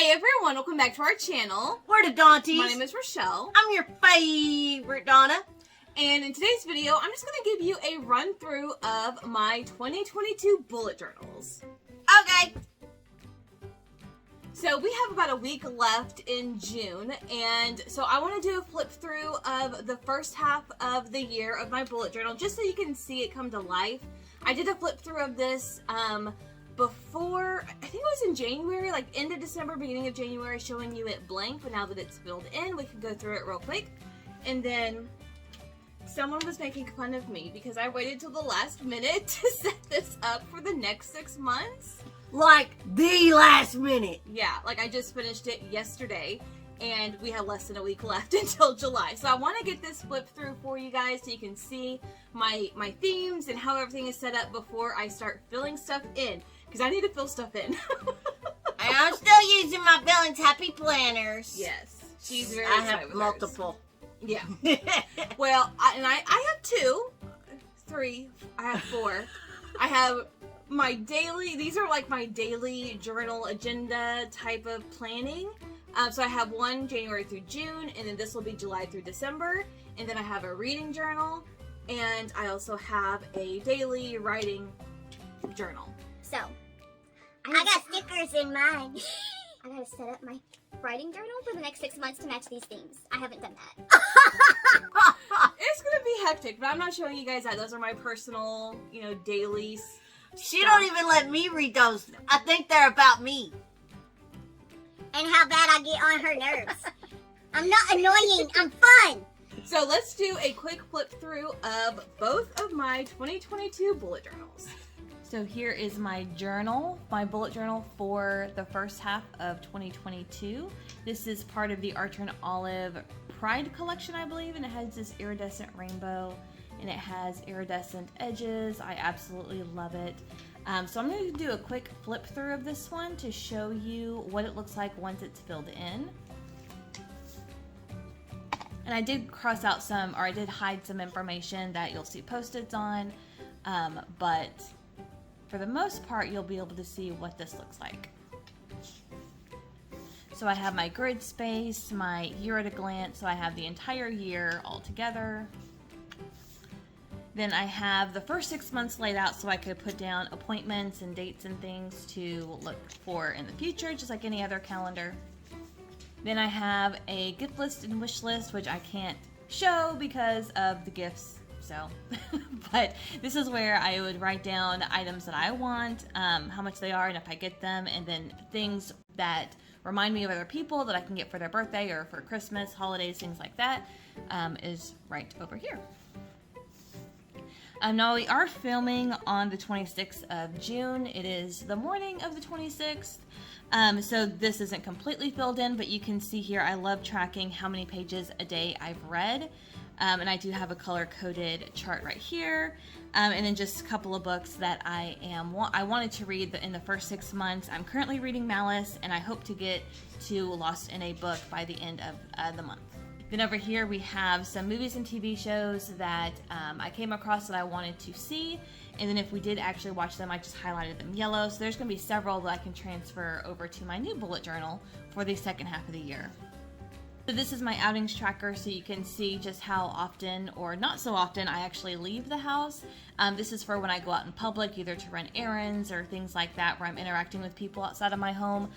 Hey everyone, welcome back to our channel. We're the Dawnties. My name is Richele. I'm your favorite Donna. And in today's video, I'm just going to give you a run through of my 2022 bullet journals. Okay. So we have about a week left in June, and so I want to do a flip through of the first half of the year of my bullet journal, just so you can see it come to life. I did a flip through of this before, I think it was in January, like end of December, beginning of January, showing you it blank, but now that it's filled in, we can go through it real quick. And then someone was making fun of me because I waited till the last minute to set this up for the next 6 months. Like the last minute. Yeah, like I just finished it yesterday, and we have less than a week left until July. So I want to get this flipped through for you guys so you can see my themes and how everything is set up before I start filling stuff in. Because I need to fill stuff in. I'm still using my Billings Happy Planners. Yes. She's very I excited have with multiple. Hers. Yeah. Well, I have 2. 3. I have 4. I have my daily, these are like my daily journal agenda type of planning. So I have one January through June, and then this will be July through December. And then I have a reading journal, and I also have a daily writing journal. So, I got stickers in mine. I gotta set up my writing journal for the next 6 months to match these themes. I haven't done that. It's gonna be hectic, but I'm not showing you guys that. Those are my personal, daily She don't even let me read those. I think they're about me. And how bad I get on her nerves. I'm not annoying, I'm fun! So let's do a quick flip through of both of my 2022 bullet journals. So here is my journal, my bullet journal for the first half of 2022. This is part of the Archer and Olive Pride collection, I believe, and it has this iridescent rainbow, and it has iridescent edges. I absolutely love it. So I'm going to do a quick flip through of this one to show you what it looks like once it's filled in. And I did cross out some, or I did hide some information that you'll see post-its on, but for the most part, you'll be able to see what this looks like. So I have my grid space, my year at a glance, so I have the entire year all together. Then I have the first 6 months laid out so I could put down appointments and dates and things to look for in the future, just like any other calendar. Then I have a gift list and wish list, which I can't show because of the gifts. So, but this is where I would write down items that I want, how much they are, and if I get them, and then things that remind me of other people that I can get for their birthday or for Christmas, holidays, things like that, is right over here. Now we are filming on the 26th of June. It is the morning of the 26th. So this isn't completely filled in, but you can see here I love tracking how many pages a day I've read. And I do have a color-coded chart right here. And then just a couple of books that I wanted to read in the first 6 months. I'm currently reading Malice, and I hope to get to Lost in a Book by the end of the month. Then over here we have some movies and TV shows that I came across that I wanted to see. And then if we did actually watch them, I just highlighted them yellow. So there's going to be several that I can transfer over to my new bullet journal for the second half of the year. So this is my outings tracker, so you can see just how often or not so often I actually leave the house. This is for when I go out in public, either to run errands or things like that where I'm interacting with people outside of my home.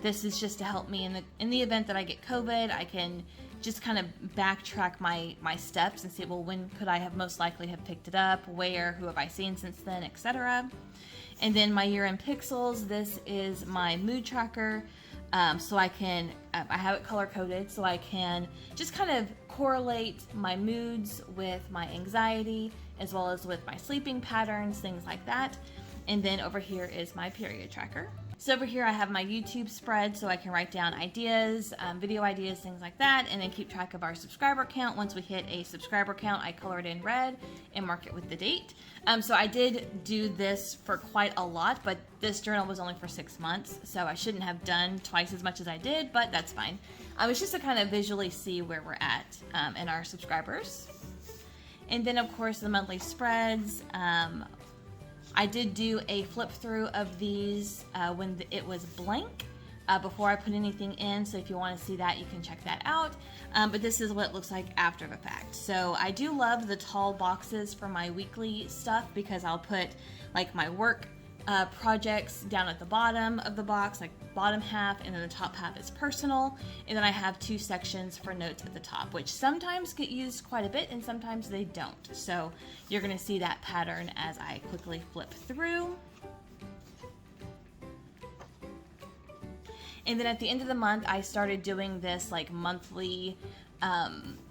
This is just to help me in the event that I get COVID. I can just kind of backtrack my steps and see, well, when could I have most likely have picked it up, where, who have I seen since then, etc. And then my year in pixels, this is my mood tracker. So I can, I have it color-coded, so I can just kind of correlate my moods with my anxiety, as well as with my sleeping patterns, things like that. And then over here is my period tracker. So over here I have my YouTube spread, so I can write down ideas, video ideas, things like that, and then keep track of our subscriber count. Once we hit a subscriber count, I color it in red and mark it with the date. So I did do this for quite a lot, but this journal was only for 6 months, so I shouldn't have done twice as much as I did, but that's fine. It's just to kind of visually see where we're at in our subscribers. And then of course the monthly spreads. I did do a flip through of these when it was blank. before I put anything in. So if you want to see that, you can check that out. But this is what it looks like after the fact. So I do love the tall boxes for my weekly stuff because I'll put like my work projects down at the bottom of the box, like bottom half, and then the top half is personal. And then I have 2 sections for notes at the top, which sometimes get used quite a bit and sometimes they don't. So you're going to see that pattern as I quickly flip through. And then at the end of the month, I started doing this like monthly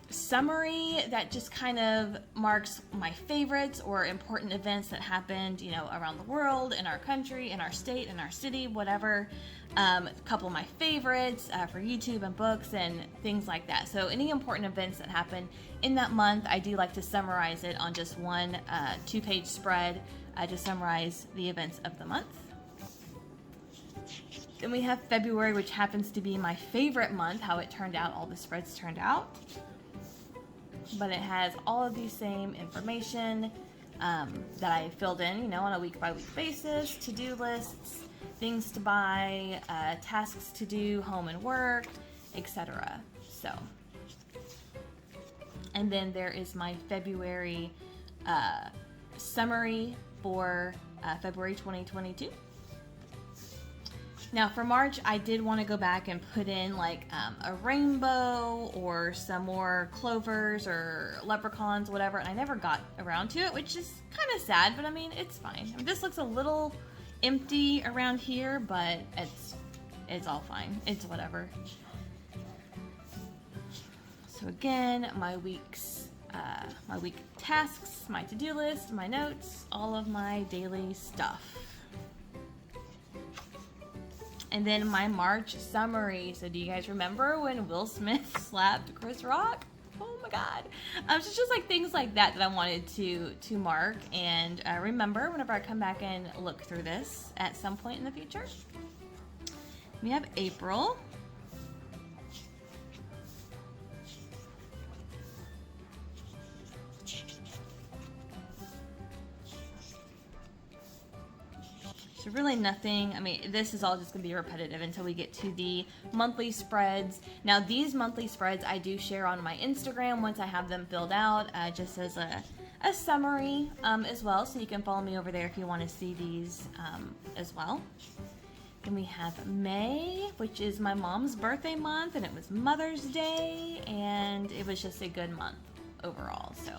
summary that just kind of marks my favorites or important events that happened, you know, around the world, in our country, in our state, in our city, whatever. A couple of my favorites for YouTube and books and things like that. So any important events that happen in that month, I do like to summarize it on just one 2-page spread to summarize the events of the month. Then we have February, which happens to be my favorite month, how it turned out, all the spreads turned out. But it has all of the same information that I filled in, you know, on a week-by-week basis, to-do lists, things to buy, tasks to do, home and work, etc. So, and then there is my February summary for February 2022. Now for March, I did want to go back and put in like a rainbow or some more clovers or leprechauns, whatever, and I never got around to it, which is kind of sad, but I mean, it's fine. I mean, this looks a little empty around here, but it's all fine. It's whatever. So again, my week tasks, my to-do list, my notes, all of my daily stuff. And then my March summary. So do you guys remember when Will Smith slapped Chris Rock? Oh my God. So it's just like things like that that I wanted to mark and remember whenever I come back and look through this at some point in the future. We have April. So really nothing, I mean, this is all just going to be repetitive until we get to the monthly spreads. Now these monthly spreads I do share on my Instagram once I have them filled out, just as a summary as well. So you can follow me over there if you want to see these as well. Then we have May, which is my mom's birthday month, and it was Mother's Day, and it was just a good month overall. So,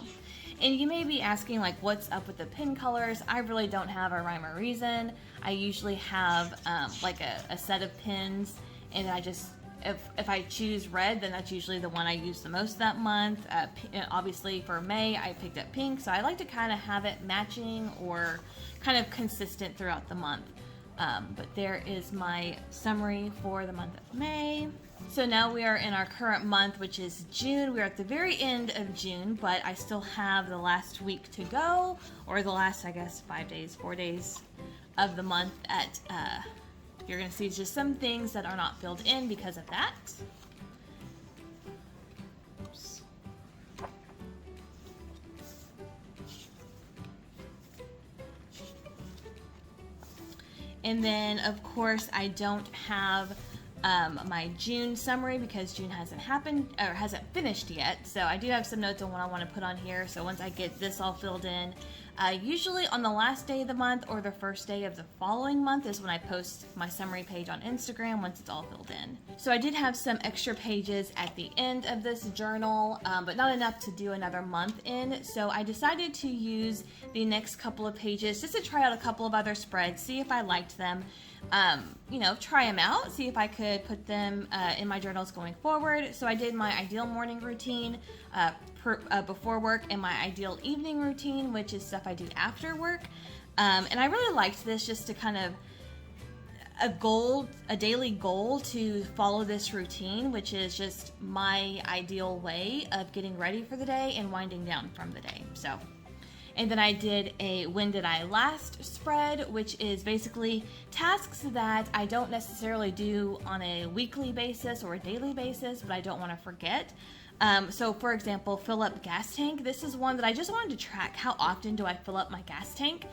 and you may be asking like, what's up with the pin colors? I really don't have a rhyme or reason. I usually have like a set of pins, and I just, if I choose red, then that's usually the one I use the most that month. Obviously for May, I picked up pink, so I like to kind of have it matching or kind of consistent throughout the month. But there is my summary for the month of May. So now we are in our current month, which is June. We're at the very end of June, but I still have the last week to go, or the last, I guess, 4 days of the month at, you're gonna see just some things that are not filled in because of that. Oops. And then, of course, I don't have my June summary because June hasn't happened or hasn't finished yet. So I do have some notes on what I want to put on here. So once I get this all filled in, usually on the last day of the month or the first day of the following month is when I post my summary page on Instagram once it's all filled in. So I did have some extra pages at the end of this journal, but not enough to do another month in. So I decided to use the next couple of pages just to try out a couple of other spreads, see if I liked them. You know, try them out, see if I could put them in my journals going forward. So I did my ideal morning routine before work and my ideal evening routine, which is stuff I do after work. And I really liked this just to kind of a daily goal to follow this routine, which is just my ideal way of getting ready for the day and winding down from the day. So. And then I did a when did I last spread, which is basically tasks that I don't necessarily do on a weekly basis or a daily basis, but I don't want to forget. So for example, fill up gas tank. This is one that I just wanted to track. How often do I fill up my gas tank?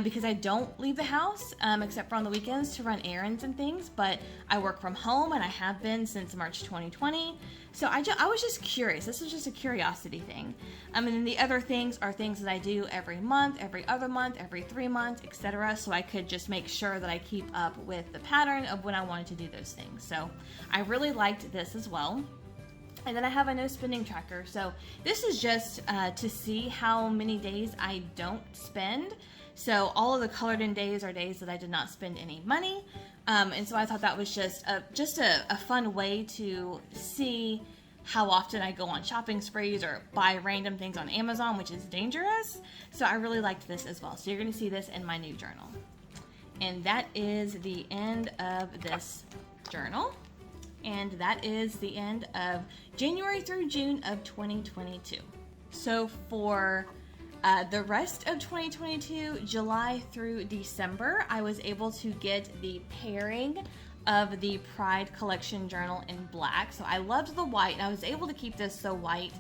Because I don't leave the house except for on the weekends to run errands and things, but I work from home and I have been since March 2020. So I was just curious. This is just a curiosity thing. And then the other things are things that I do every month, every other month, every 3 months, etc. So I could just make sure that I keep up with the pattern of when I wanted to do those things. So I really liked this as well. And then I have a no spending tracker. So this is just to see how many days I don't spend. So all of the colored in days are days that I did not spend any money. And so I thought that was just a fun way to see how often I go on shopping sprees or buy random things on Amazon, which is dangerous. So I really liked this as well. So you're going to see this in my new journal. And that is the end of this journal. And that is the end of January through June of 2022. So for the rest of 2022, July through December, I was able to get the pairing of the Pride Collection Journal in black. So I loved the white, and I was able to keep this so white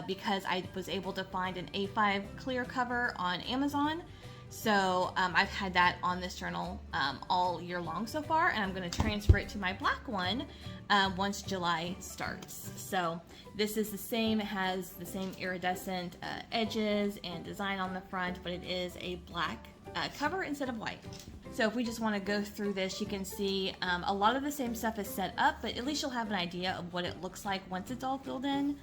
because I was able to find an A5 clear cover on Amazon. So I've had that on this journal all year long so far, and I'm going to transfer it to my black one once July starts. So this is the same, it has the same iridescent edges and design on the front, but it is a black cover instead of white. So if we just want to go through this, you can see a lot of the same stuff is set up, but at least you'll have an idea of what it looks like once it's all filled in.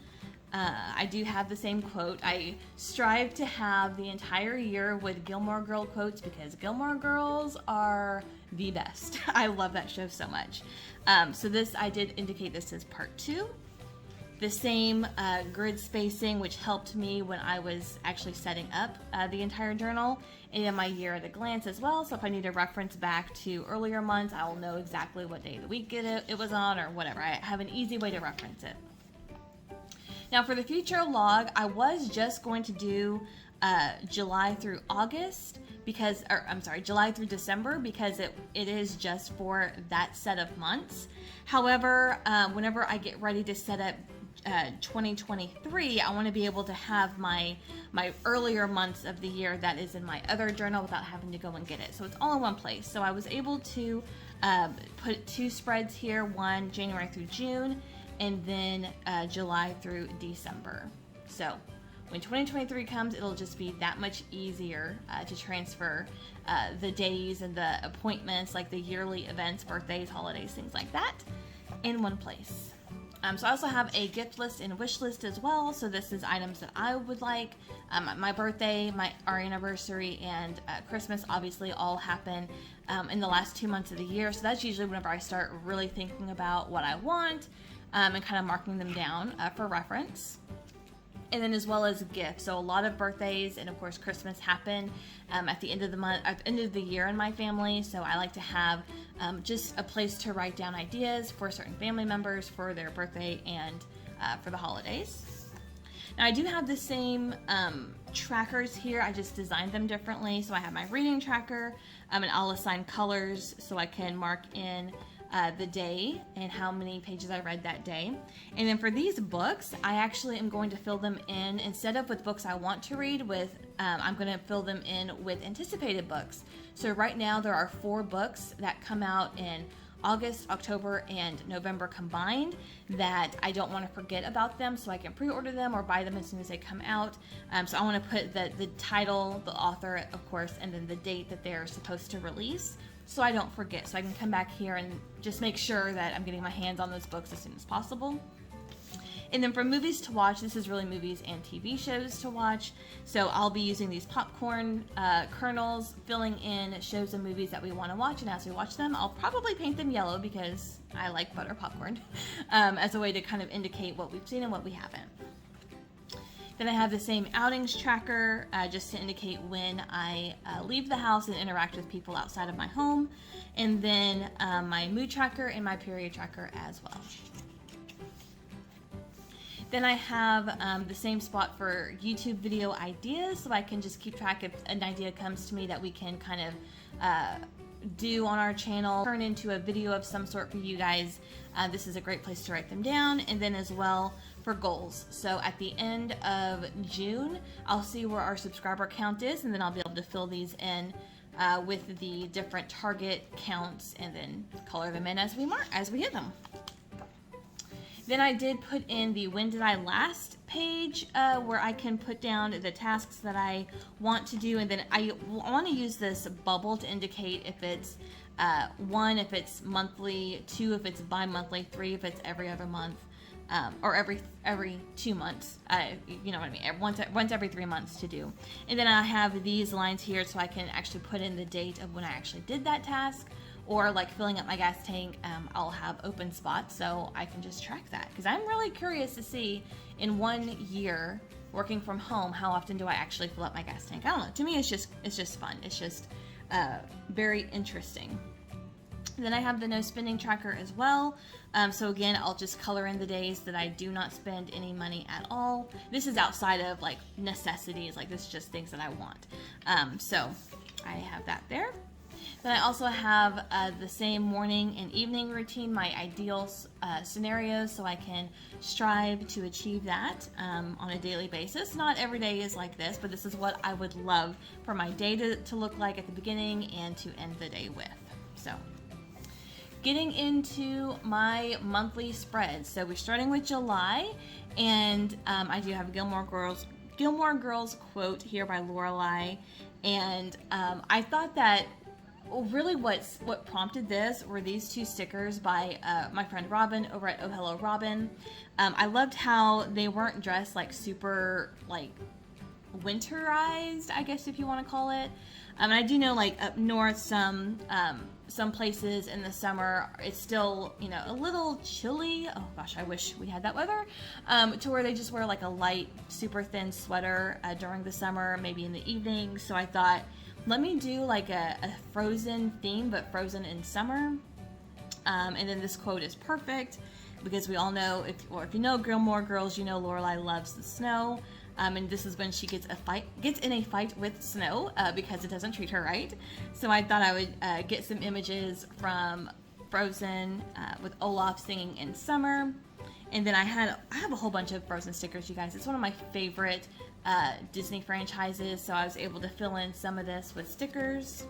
I do have the same quote. I strive to have the entire year with Gilmore Girl quotes because Gilmore Girls are the best. I love that show so much. So this, I did indicate this as part 2. The same grid spacing, which helped me when I was actually setting up the entire journal, and in my year at a glance as well. So if I need to reference back to earlier months, I will know exactly what day of the week it was on or whatever. I have an easy way to reference it. Now for the future log, I was just going to do July through August July through December because it is just for that set of months. However, whenever I get ready to set up 2023, I want to be able to have my earlier months of the year that is in my other journal without having to go and get it. So it's all in one place. So I was able to put 2 spreads here, one January through June, and then July through December. So when 2023 comes, it'll just be that much easier to transfer the days and the appointments, like the yearly events, birthdays, holidays, things like that, in one place. So I also have a gift list and wish list as well. So this is items that I would like. My birthday, our anniversary, and Christmas obviously all happen in the last 2 months of the year. So that's usually whenever I start really thinking about what I want and kind of marking them down for reference. And then as well as gifts. So a lot of birthdays and of course Christmas happen at the end of the month, at the end of the year in my family. So I like to have just a place to write down ideas for certain family members for their birthday and for the holidays. Now I do have the same trackers here. I just designed them differently. So I have my reading tracker and I'll assign colors so I can mark in the day and how many pages I read that day. And then for these books, I actually am going to fill them in instead of with books I want to read with, I'm going to fill them in with anticipated books. So right now there are 4 books that come out in August, October, and November combined that I don't want to forget about them, so I can pre-order them or buy them as soon as they come out. So I want to put the title, the author, of course, and then the date that they're supposed to release, so I don't forget, so I can come back here and just make sure that I'm getting my hands on those books as soon as possible. And then for movies to watch, this is really movies and TV shows to watch. So I'll be using these popcorn kernels, filling in shows and movies that we want to watch. And as we watch them, I'll probably paint them yellow because I like butter popcorn as a way to kind of indicate what we've seen and what we haven't. Then I have the same outings tracker just to indicate when I leave the house and interact with people outside of my home. And then my mood tracker and my period tracker as well. Then I have the same spot for YouTube video ideas, so I can just keep track if an idea comes to me that we can kind of do on our channel turn into a video of some sort for you guys, this is a great place to write them down. And then as well for goals. So at the end of June, I'll see where our subscriber count is, and then I'll be able to fill these in with the different target counts and then color them in as we hit them. Then I did put in the when did I last page where I can put down the tasks that I want to do, and then I want to use this bubble to indicate if it's 1 if it's monthly, 2 if it's bi-monthly, 3 if it's every other month, or every 2 months, you know what I mean, once every 3 months to do. And then I have these lines here so I can actually put in the date of when I actually did that task, or like filling up my gas tank, I'll have open spots so I can just track that, because I'm really curious to see in 1 year working from home how often do I actually fill up my gas tank. I don't know, to me it's just fun, it's just very interesting. Then I have the no spending tracker as well. So again, I'll just color in the days that I do not spend any money at all. This is outside of like necessities, like this is just things that I want. So I have that there. Then I also have the same morning and evening routine, my ideal scenarios, so I can strive to achieve that on a daily basis. Not every day is like this, but this is what I would love for my day to look like at the beginning and to end the day with. So getting into my monthly spread. So we're starting with July, and I do have a Gilmore Girls quote here by Lorelai, and I thought that really what prompted this were these 2 stickers by my friend Robin over at Oh Hello Robin. I loved how they weren't dressed like super like winterized, I guess if you want to call it. And I do know like up north some places in the summer it's still, you know, a little chilly. Oh gosh, I wish we had that weather, to where they just wear like a light super thin sweater during the summer, maybe in the evening. So I thought, let me do like a Frozen theme, but Frozen in summer. And then this quote is perfect because we all know, if you know Gilmore Girls, you know Lorelai loves the snow. And this is when she gets in a fight with snow because it doesn't treat her right. So I thought I would get some images from Frozen with Olaf singing in summer. And then I have a whole bunch of Frozen stickers, you guys. It's one of my favorite Disney franchises, so I was able to fill in some of this with stickers.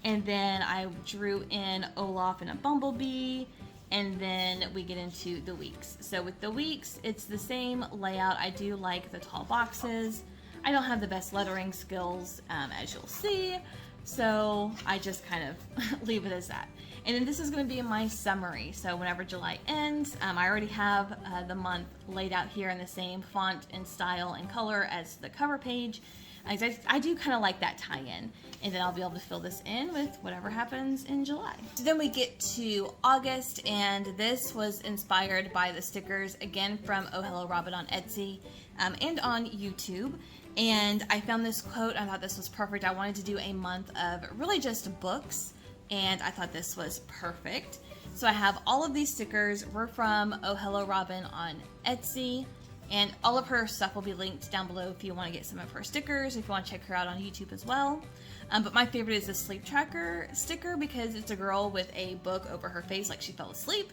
And then I drew in Olaf and a bumblebee, and then we get into the weeks. So with the weeks, it's the same layout. I do like the tall boxes. I don't have the best lettering skills, as you'll see, so I just kind of leave it as that. And then this is going to be my summary. So whenever July ends, I already have the month laid out here in the same font and style and color as the cover page. I do kind of like that tie-in. And then I'll be able to fill this in with whatever happens in July. So then we get to August, and this was inspired by the stickers, again from Oh Hello Robin on Etsy and on YouTube. And I found this quote, I thought this was perfect. I wanted to do a month of really just books, and I thought this was perfect. So I have all of these stickers were from Oh Hello Robin on Etsy, and all of her stuff will be linked down below if you want to get some of her stickers, if you want to check her out on YouTube as well. But my favorite is the sleep tracker sticker because it's a girl with a book over her face like she fell asleep,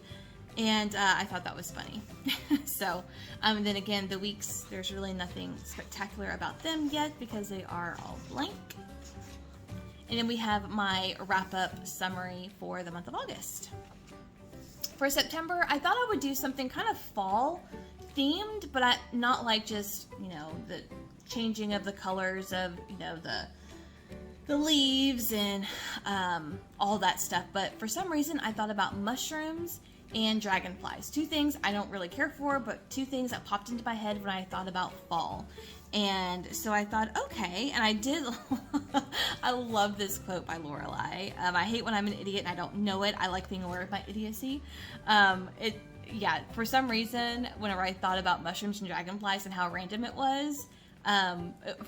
and I thought that was funny. So then again, the weeks, there's really nothing spectacular about them yet because they are all blank. And then we have my wrap-up summary for the month of August. For September, I thought I would do something kind of fall themed, but not like just, you know, the changing of the colors of, you know, the leaves and all that stuff. But for some reason, I thought about mushrooms and dragonflies. 2 things I don't really care for, but 2 things that popped into my head when I thought about fall. And so I thought, okay, and I did, I love this quote by Lorelai. I hate when I'm an idiot and I don't know it. I like being aware of my idiocy. Yeah, for some reason, whenever I thought about mushrooms and dragonflies and how random it was,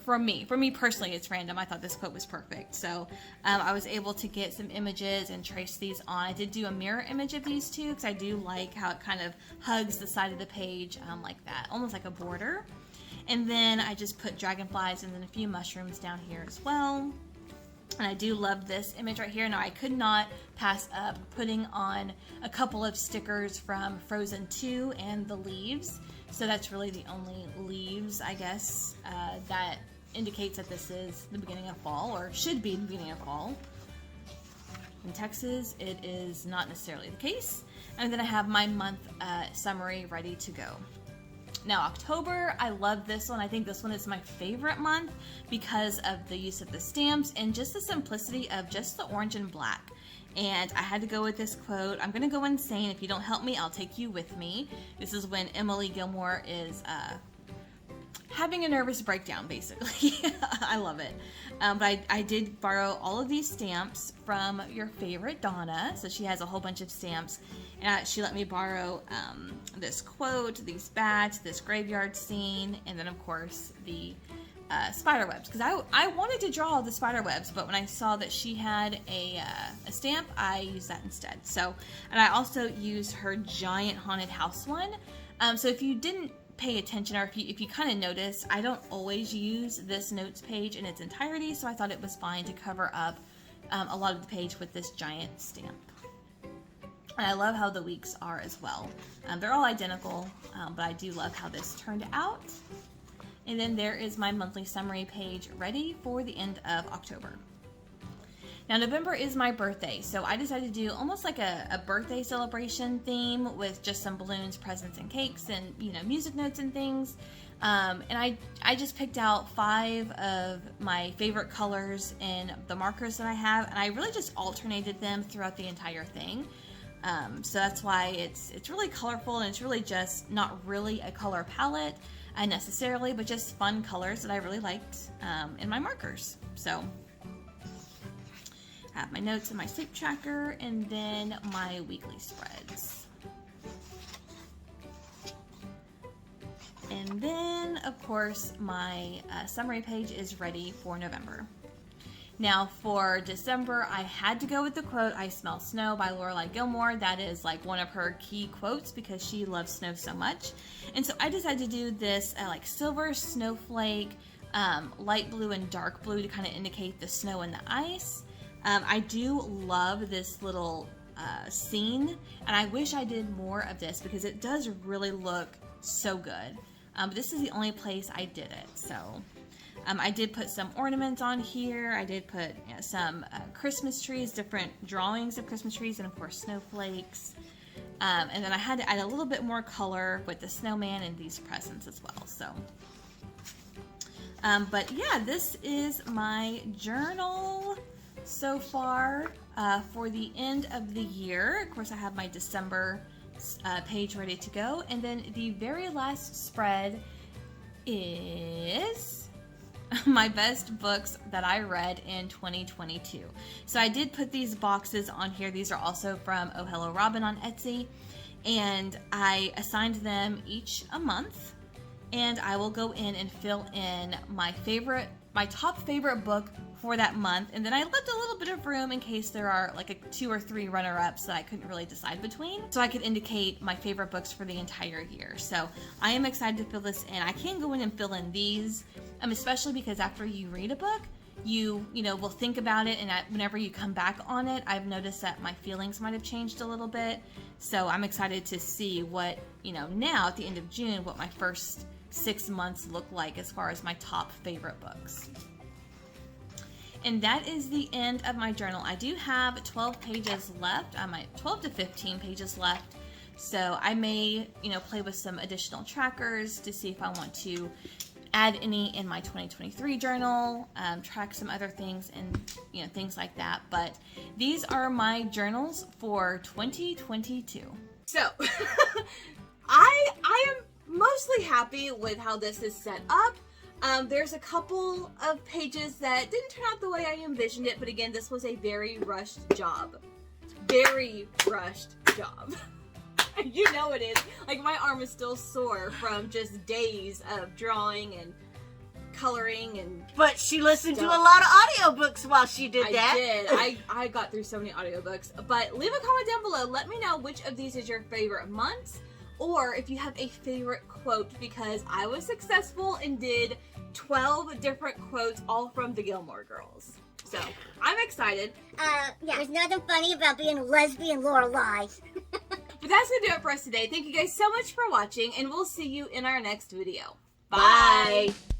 for me personally, it's random. I thought this quote was perfect. So I was able to get some images and trace these on. I did do a mirror image of these 2 because I do like how it kind of hugs the side of the page like that, almost like a border. And then I just put dragonflies and then a few mushrooms down here as well. And I do love this image right here. Now, I could not pass up putting on a couple of stickers from Frozen 2 and the leaves. So that's really the only leaves, I guess, that indicates that this is the beginning of fall, or should be the beginning of fall. In Texas, it is not necessarily the case. And then I have my month summary ready to go. Now, October, I love this one. I think this one is my favorite month because of the use of the stamps and just the simplicity of just the orange and black. And I had to go with this quote. I'm going to go insane. If you don't help me, I'll take you with me. This is when Emily Gilmore is having a nervous breakdown, basically. I love it. But I did borrow all of these stamps from your favorite Donna. So she has a whole bunch of stamps. And she let me borrow this quote, these bats, this graveyard scene, and then, of course, the spider webs. Because I wanted to draw the spider webs, but when I saw that she had a stamp, I used that instead. So, and I also used her giant haunted house one. So if you didn't pay attention, or if you kind of notice, I don't always use this notes page in its entirety, so I thought it was fine to cover up a lot of the page with this giant stamp. And I love how the weeks are as well. They're all identical, but I do love how this turned out. And then there is my monthly summary page ready for the end of October. Now, November is my birthday, so I decided to do almost like a birthday celebration theme with just some balloons, presents, and cakes, and, you know, music notes and things. And I just picked out 5 of my favorite colors in the markers that I have, and I really just alternated them throughout the entire thing. So that's why it's really colorful, and it's really just not really a color palette necessarily, but just fun colors that I really liked in my markers. So I have my notes and my sleep tracker, and then my weekly spreads. And then, of course, my summary page is ready for November. Now, for December, I had to go with the quote, "I smell snow" by Lorelai Gilmore. That is like one of her key quotes because she loves snow so much. And so I decided to do this like silver snowflake, light blue and dark blue to kind of indicate the snow and the ice. I do love this little scene, and I wish I did more of this because it does really look so good. But this is the only place I did it, so I did put some ornaments on here. I did put some Christmas trees, different drawings of Christmas trees, and of course snowflakes. And then I had to add a little bit more color with the snowman and these presents as well. So, but yeah, this is my journal so far for the end of the year. Of course, I have my December page ready to go, and then the very last spread is my best books that I read in 2022. So I did put these boxes on here. These are also from Oh Hello Robin on Etsy, and I assigned them each a month, and I will go in and fill in my top favorite book for that month, and then I left a little bit of room in case there are like 2 or 3 runner-ups that I couldn't really decide between, so I could indicate my favorite books for the entire year. So I am excited to fill this in. I can go in and fill in these, especially because after you read a book, you will think about it, and whenever you come back on it, I've noticed that my feelings might have changed a little bit. So I'm excited to see what, now at the end of June, what my first 6 months look like as far as my top favorite books. And that is the end of my journal. I do have 12 pages left. I might 12 to 15 pages left. So I may, play with some additional trackers to see if I want to add any in my 2023 journal, track some other things and, things like that. But these are my journals for 2022. So, I am mostly happy with how this is set up. There's a couple of pages that didn't turn out the way I envisioned it, but again, this was a very rushed job. Very rushed job. You know it is. Like, my arm is still sore from just days of drawing and coloring and But she listened to a lot of audiobooks while she did that. I did. I got through so many audiobooks. But leave a comment down below. Let me know which of these is your favorite months, or if you have a favorite quote, because I was successful and did 12 different quotes, all from the Gilmore Girls. So, I'm excited. Yeah. There's nothing funny about being a lesbian Lorelai. But that's going to do it for us today. Thank you guys so much for watching, and we'll see you in our next video. Bye. Bye.